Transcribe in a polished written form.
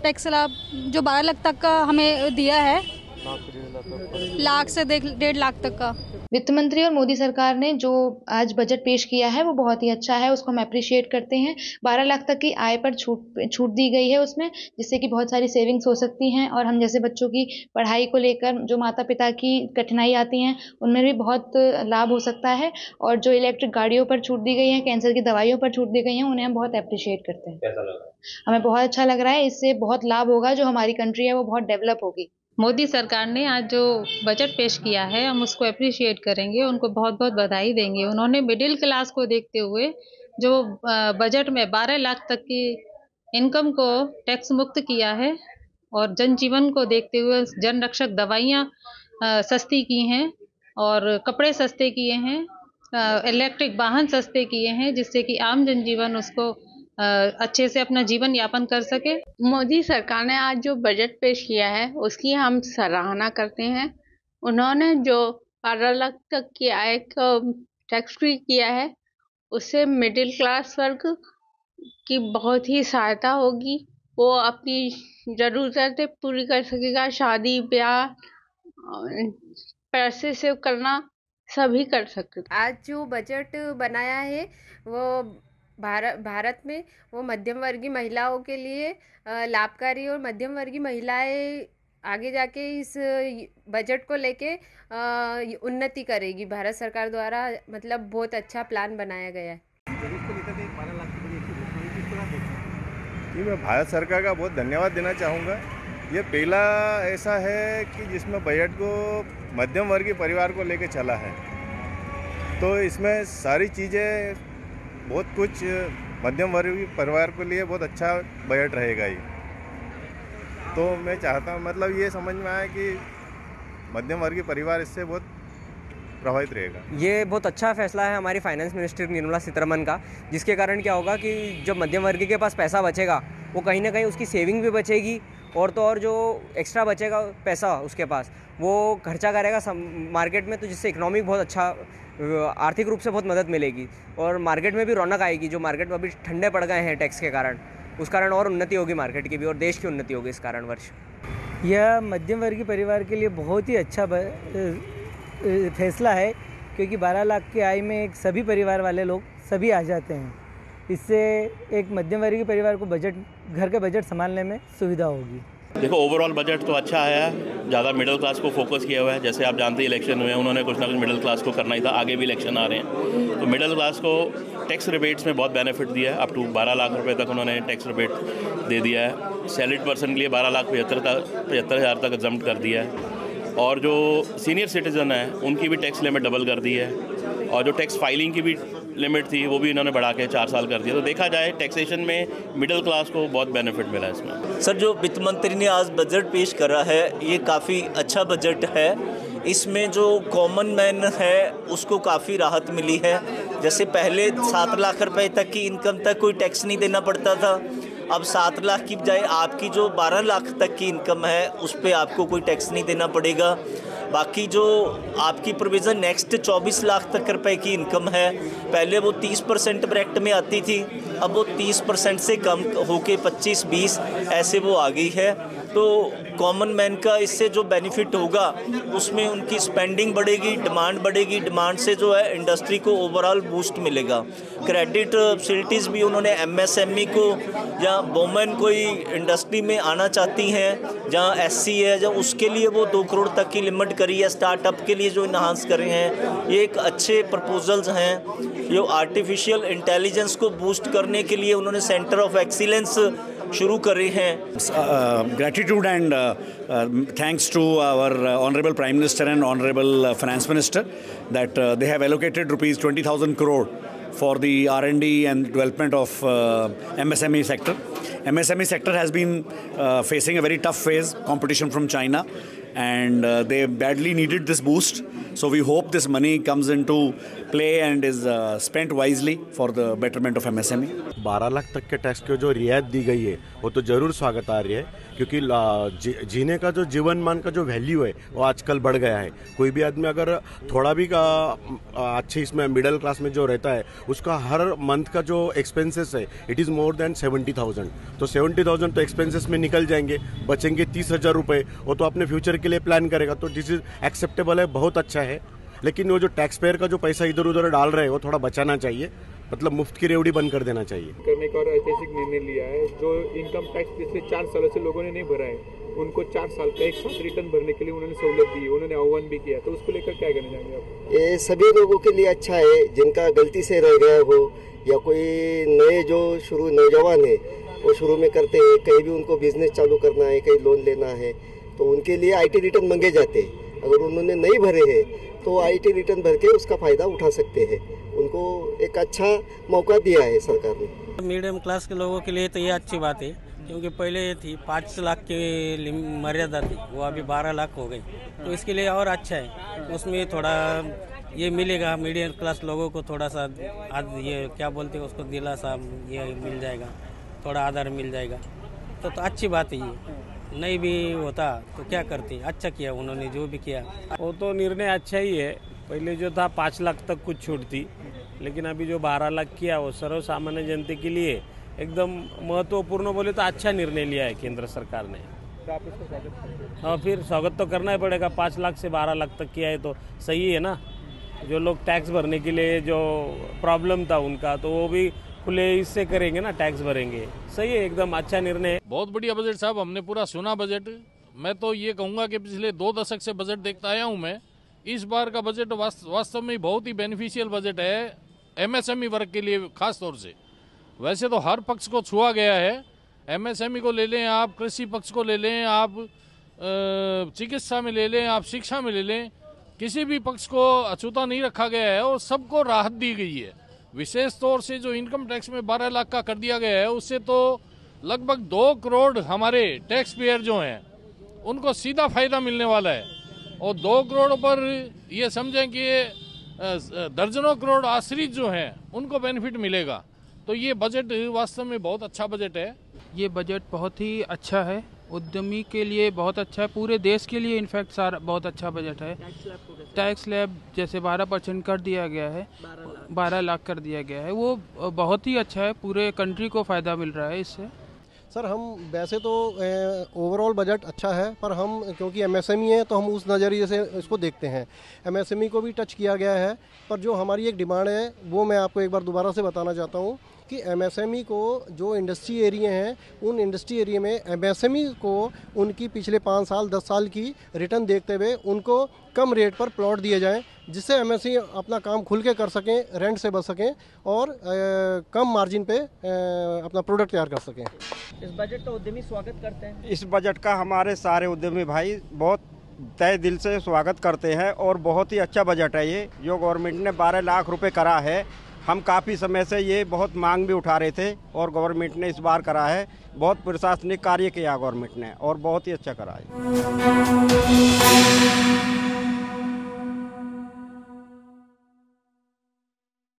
Tax लाभ जो 12 लाख तक का हमें दिया है, लाख से 1.5 लाख तक का। वित्त मंत्री और मोदी सरकार ने जो आज बजट पेश किया है वो बहुत ही अच्छा है, उसको हम अप्रिशिएट करते हैं। 12 लाख तक की आय पर छूट दी गई है उसमें, जिससे कि बहुत सारी सेविंग्स हो सकती हैं और हम जैसे बच्चों की पढ़ाई को लेकर जो माता पिता की कठिनाई आती हैं उनमें भी बहुत लाभ हो सकता है। और जो इलेक्ट्रिक गाड़ियों पर छूट दी गई है, कैंसर की दवाइयों पर छूट दी गई है, उन्हें हम बहुत अप्रिशिएट करते हैं। कैसा लगा? हमें बहुत अच्छा लग रहा है, इससे बहुत लाभ होगा, जो हमारी कंट्री है वो बहुत डेवलप होगी। मोदी सरकार ने आज जो बजट पेश किया है हम उसको अप्रिशिएट करेंगे, उनको बहुत बहुत बधाई देंगे। उन्होंने मिडिल क्लास को देखते हुए जो बजट में 12 लाख तक की इनकम को टैक्स मुक्त किया है और जनजीवन को देखते हुए जन रक्षक दवाइयाँ सस्ती की हैं और कपड़े सस्ते किए हैं, इलेक्ट्रिक वाहन सस्ते किए हैं, जिससे कि आम जनजीवन उसको अच्छे से अपना जीवन यापन कर सके। मोदी सरकार ने आज जो बजट पेश किया है उसकी हम सराहना करते हैं। उन्होंने जो 12 लाख तक की आय को टैक्स फ्री किया है उससे मिडिल क्लास वर्ग की बहुत ही सहायता होगी, वो अपनी ज़रूरतें पूरी कर सकेगा। शादी ब्याह पैसे सेव करना सभी कर सकते। आज जो बजट बनाया है वो भारत में वो मध्यम वर्गीय महिलाओं के लिए लाभकारी, और मध्यम वर्गीय महिलाएं आगे जाके इस बजट को लेके उन्नति करेगी। भारत सरकार द्वारा मतलब बहुत अच्छा प्लान बनाया गया है। जी, मैं भारत सरकार का बहुत धन्यवाद देना चाहूँगा। ये पहला ऐसा है कि जिसमें बजट को मध्यम वर्गीय परिवार को लेके चला है, तो इसमें सारी चीज़ें बहुत कुछ मध्यम वर्गीय परिवार के लिए बहुत अच्छा बजट रहेगा ये। तो मैं चाहता हूँ, मतलब ये समझ में आया कि मध्यम वर्गीय परिवार इससे बहुत प्रभावित रहेगा। ये बहुत अच्छा फैसला है हमारी फाइनेंस मिनिस्टर निर्मला सीतारमण का, जिसके कारण क्या होगा कि जब मध्यम वर्गीय के पास पैसा बचेगा वो कहीं ना कहीं उसकी सेविंग भी बचेगी, और तो और जो एक्स्ट्रा बचेगा पैसा उसके पास वो खर्चा करेगा मार्केट में, तो जिससे इकोनॉमिक बहुत अच्छा आर्थिक रूप से बहुत मदद मिलेगी और मार्केट में भी रौनक आएगी। जो मार्केट में अभी ठंडे पड़ गए हैं टैक्स के कारण, उस कारण और उन्नति होगी मार्केट की भी और देश की उन्नति होगी इस कारणवश। यह मध्यम वर्गीय परिवार के लिए बहुत ही अच्छा फैसला है, क्योंकि 12 लाख की आय में एक सभी परिवार वाले लोग सभी आ जाते हैं। इससे एक मध्यम वर्गीय परिवार को घर के बजट संभालने में सुविधा होगी। देखो, ओवरऑल बजट तो अच्छा है, ज़्यादा मिडिल क्लास को फोकस किया हुआ है। जैसे आप जानते हैं इलेक्शन हुए, उन्होंने कुछ ना कुछ मिडिल क्लास को करना ही था, आगे भी इलेक्शन आ रहे हैं, तो मिडिल क्लास को टैक्स रिबेट्स में बहुत बेनिफिट दिया है। अप टू 12 लाख रुपए तक उन्होंने टैक्स रिबेट दे दिया है। सैलरीड पर्सन के लिए 12 लाख 75,000 तक एग्जम्प्ट कर दिया है, और जो सीनियर सिटीज़न है उनकी भी टैक्स लिमिट डबल कर दी है, और जो टैक्स फाइलिंग की भी लिमिट थी वो भी इन्होंने बढ़ा के 4 साल कर दिया। तो देखा जाए टैक्सेशन में मिडिल क्लास को बहुत बेनिफिट मिला है इसमें। सर, जो वित्त मंत्री ने आज बजट पेश करा है ये काफ़ी अच्छा बजट है। इसमें जो कॉमन मैन है उसको काफ़ी राहत मिली है। जैसे पहले 7 लाख रुपए तक की इनकम तक कोई टैक्स नहीं देना पड़ता था, अब 7 लाख की बजाय आपकी जो 12 लाख तक की इनकम है उस पर आपको कोई टैक्स नहीं देना पड़ेगा। बाकी जो आपकी प्रोविज़न नेक्स्ट 24 लाख तक रुपए की इनकम है, पहले वो 30% ब्रैकेट में आती थी, अब वो 30% से कम होके 25-20 ऐसे वो आ गई है। तो कॉमन मैन का इससे जो बेनिफिट होगा उसमें उनकी स्पेंडिंग बढ़ेगी, डिमांड बढ़ेगी, डिमांड से जो है इंडस्ट्री को ओवरऑल बूस्ट मिलेगा। क्रेडिट फैसिलिटीज़ भी उन्होंने एमएसएमई को या वोमेन कोई इंडस्ट्री में आना चाहती हैं, जहाँ एससी है, जहाँ उसके लिए वो 2 करोड़ तक की लिमिट करी है। स्टार्टअप के लिए जो इन्हांस करे हैं, ये एक अच्छे प्रपोजल्स हैं। ये आर्टिफिशियल इंटेलिजेंस को बूस्ट करने के लिए उन्होंने सेंटर ऑफ एक्सीलेंस शुरू करे हैं। Gratitude and thanks to our Honorable Prime Minister and Honorable Finance Minister that they have allocated rupees 20,000 crore for the R&D and development of MSME sector. MSME sector has been facing a very tough phase, competition from China, and they badly needed this boost. So we hope this money comes into play and is spent wisely for the betterment of MSME. 12 lakh तक के tax की जो रियायत दी गई है वो तो ज़रूर स्वागत आ रही है, क्योंकि जीने का जो जीवन मान का जो वैल्यू है वो आजकल बढ़ गया है। कोई भी आदमी अगर थोड़ा भी अच्छे इसमें मिडिल क्लास में जो रहता है उसका हर मंथ का जो एक्सपेंसेस है इट इज़ मोर देन 70,000। तो 70,000 तो एक्सपेंसेस में निकल जाएंगे, बचेंगे 30,000 रुपये, वो तो अपने फ्यूचर के लिए प्लान करेगा। तो दिस इज एक्सेप्टेबल है, बहुत अच्छा है। लेकिन वो जो टैक्स पेयर का जो पैसा इधर उधर डाल रहे हैं वो थोड़ा बचाना चाहिए, मतलब मुफ्त की रेवड़ी बंद कर देना चाहिए। करने का और ऐतिहासिक निर्णय लिया है। जो इनकम टैक्स पिछले 4 सालों से लोगों ने नहीं भरा है उनको 4 साल का एक साथ रिटर्न भरने के लिए उन्होंने सहूलत दी है, उन्होंने आह्वान भी किया। तो उसको लेकर क्या कहना चाहेंगे आप? ये सभी लोगों के लिए अच्छा है जिनका गलती से रह गया हो या कोई नए जो नौजवान है वो शुरू में करते हैं, कहीं भी उनको बिजनेस चालू करना है, कहीं लोन लेना है, तो उनके लिए IT रिटर्न मांगे जाते हैं। अगर उन्होंने नहीं भरे हैं तो IT रिटर्न भर के उसका फ़ायदा उठा सकते हैं। उनको एक अच्छा मौका दिया है सरकार ने। मीडियम क्लास के लोगों के लिए तो ये अच्छी बात है, क्योंकि पहले ये थी 5 लाख की मर्यादा थी, वो अभी 12 लाख हो गई, तो इसके लिए और अच्छा है। उसमें थोड़ा ये मिलेगा मीडियम क्लास लोगों को, थोड़ा सा ये क्या बोलते हैं उसको, दिलासा ये मिल जाएगा, थोड़ा आधार मिल जाएगा, तो अच्छी बात है। ये नहीं भी होता तो क्या करते, अच्छा किया उन्होंने जो भी किया। वो तो निर्णय अच्छा ही है। पहले जो था 5 लाख तक कुछ छूट थी, लेकिन अभी जो 12 लाख किया वो सर्व सामान्य जनता के लिए एकदम महत्वपूर्ण, बोले तो अच्छा निर्णय लिया है केंद्र सरकार ने। तो आप इसका स्वागत करेंगे? हाँ, फिर स्वागत तो करना ही पड़ेगा। 5 लाख से 12 लाख तक किया है तो सही है ना। जो लोग टैक्स भरने के लिए जो प्रॉब्लम था उनका, तो वो भी खुले इससे करेंगे ना, टैक्स भरेंगे। सही है, एकदम अच्छा निर्णय। बहुत बढ़िया बजट साहब, हमने पूरा सुना बजट। मैं तो ये कहूँगा कि पिछले 2 दशक से बजट देखता आया हूँ मैं। इस बार का बजट वास्तव में बहुत ही बेनिफिशियल बजट है MSME वर्ग के लिए खास तौर से। वैसे तो हर पक्ष को छुआ गया है, MSME को ले लें आप, कृषि पक्ष को ले लें आप, चिकित्सा में ले लें आप, शिक्षा में ले लें, किसी भी पक्ष को अछूता नहीं रखा गया है और सबको राहत दी गई है। विशेष तौर से जो इनकम टैक्स में 12 लाख का कर दिया गया है, उससे तो लगभग 2 करोड़ हमारे टैक्स पेयर जो हैं उनको सीधा फायदा मिलने वाला है। और 2 करोड़ पर ये समझें कि दर्जनों करोड़ आश्रित जो हैं उनको बेनिफिट मिलेगा। तो ये बजट वास्तव में बहुत अच्छा बजट है। ये बजट बहुत ही अच्छा है, उद्यमी के लिए बहुत अच्छा है, पूरे देश के लिए इनफैक्ट सारा बहुत अच्छा बजट है। टैक्स स्लैब जैसे 12% कर दिया गया है, 12 लाख कर दिया गया है, वो बहुत ही अच्छा है, पूरे कंट्री को फ़ायदा मिल रहा है इससे। सर, हम वैसे तो ओवरऑल बजट अच्छा है, पर हम क्योंकि MSME है तो हम उस नज़रिए से इसको देखते हैं। MSME को भी टच किया गया है, पर जो हमारी एक डिमांड है वो मैं आपको एक बार दोबारा से बताना चाहता हूँ कि MSME को जो इंडस्ट्री एरिया हैं उन इंडस्ट्री एरिया में MSME को उनकी पिछले 5 साल 10 साल की रिटर्न देखते हुए उनको कम रेट पर प्लॉट दिए जाएं, जिससे MSME अपना काम खुल के कर सकें, रेंट से बच सकें और कम मार्जिन पे अपना प्रोडक्ट तैयार कर सकें। इस बजट का उद्यमी स्वागत करते हैं। इस बजट का हमारे सारे उद्यमी भाई बहुत तय दिल से स्वागत करते हैं और बहुत ही अच्छा बजट है ये जो गवर्नमेंट ने 12 लाख रुपए करा है। हम काफ़ी समय से ये बहुत मांग भी उठा रहे थे और गवर्नमेंट ने इस बार करा है। बहुत प्रशासनिक कार्य किया गवर्नमेंट ने और बहुत ही अच्छा करा है।